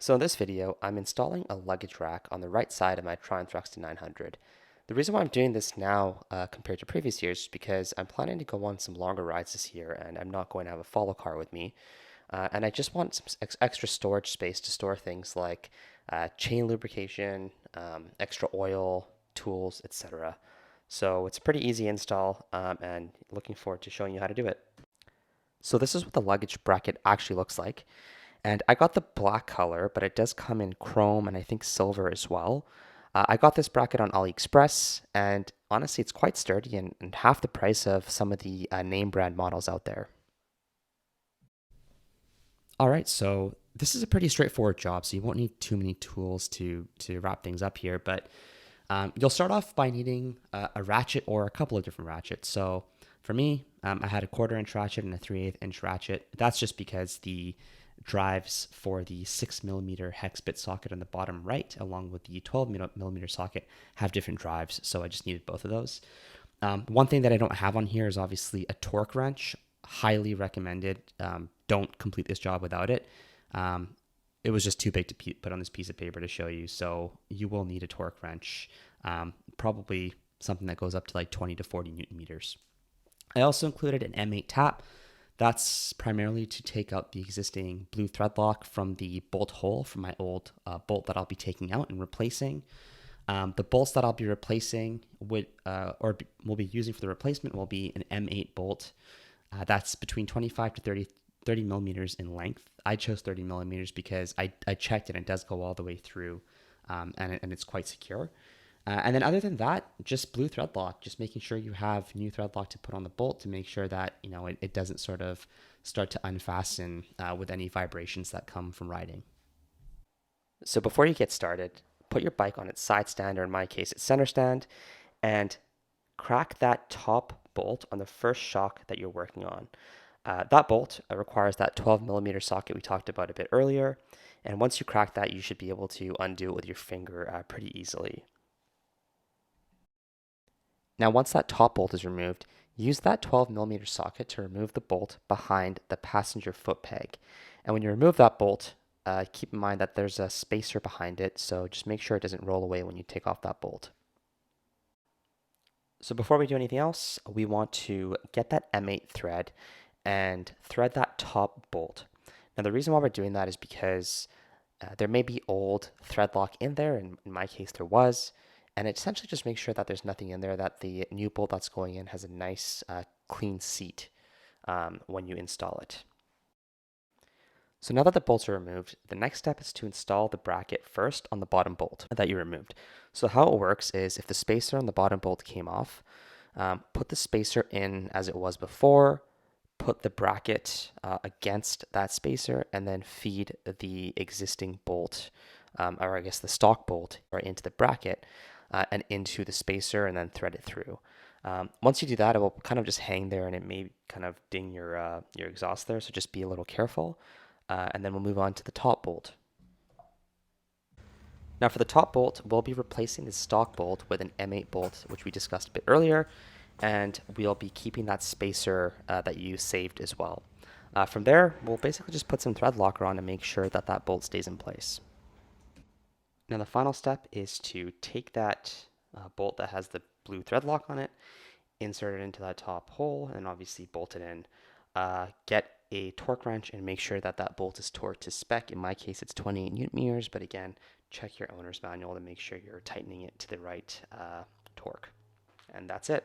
So in this video, I'm installing a luggage rack on the right side of my Thruxton 900. The reason why I'm doing this now compared to previous years is because I'm planning to go on some longer rides this year and I'm not going to have a follow car with me. And I just want some extra storage space to store things like chain lubrication, extra oil, tools, etc. So it's a pretty easy install and looking forward to showing you how to do it. So this is what the luggage bracket actually looks like. And I got the black color, but it does come in chrome and I think silver as well. I got this bracket on AliExpress, and honestly, it's quite sturdy and half the price of some of the name brand models out there. All right, so this is a pretty straightforward job, so you won't need too many tools to wrap things up here, but you'll start off by needing a ratchet or a couple of different ratchets. So for me, I had a 1/4 inch ratchet and a 3/8 inch ratchet. That's just because the drives for the 6mm hex bit socket on the bottom right, along with the 12mm socket, have different drives. So I just needed both of those. One thing that I don't have on here is obviously a torque wrench. Highly recommended. Don't complete this job without it. It was just too big to put on this piece of paper to show you. So you will need a torque wrench, probably something that goes up to like 20 to 40 Newton meters. I also included an M8 tap. That's primarily to take out the existing blue thread lock from the bolt hole from my old bolt that I'll be taking out and replacing. The bolts that I'll be replacing will be using for the replacement will be an M8 bolt. That's between 25 to 30 millimeters in length. I chose 30 millimeters because I checked it and it does go all the way through and it's quite secure. And then other than that, just blue thread lock, just making sure you have new thread lock to put on the bolt to make sure that, it doesn't sort of start to unfasten with any vibrations that come from riding. So before you get started, put your bike on its side stand, or in my case, its center stand, and crack that top bolt on the first shock that you're working on. That bolt requires that 12mm socket we talked about a bit earlier, and once you crack that, you should be able to undo it with your finger pretty easily. Now, once that top bolt is removed, use that 12mm socket to remove the bolt behind the passenger foot peg. And when you remove that bolt, keep in mind that there's a spacer behind it, so just make sure it doesn't roll away when you take off that bolt. So before we do anything else, we want to get that M8 thread and thread that top bolt. Now, the reason why we're doing that is because there may be old thread lock in there, and in my case there was, and it essentially just makes sure that there's nothing in there, that the new bolt that's going in has a nice clean seat when you install it. So now that the bolts are removed, the next step is to install the bracket first on the bottom bolt that you removed. So how it works is if the spacer on the bottom bolt came off, put the spacer in as it was before, put the bracket against that spacer, and then feed the existing bolt, or I guess the stock bolt, right into the bracket and into the spacer, and then thread it through. Once you do that, it will kind of just hang there, and it may kind of ding your exhaust there, so just be a little careful. And then we'll move on to the top bolt. Now for the top bolt, we'll be replacing the stock bolt with an M8 bolt, which we discussed a bit earlier, and we'll be keeping that spacer that you saved as well. From there, we'll basically just put some thread locker on to make sure that that bolt stays in place. Now the final step is to take that bolt that has the blue thread lock on it, insert it into that top hole, and obviously bolt it in. Get a torque wrench and make sure that that bolt is torqued to spec. In my case, it's 28 Newton meters, but again, check your owner's manual to make sure you're tightening it to the right torque. And that's it.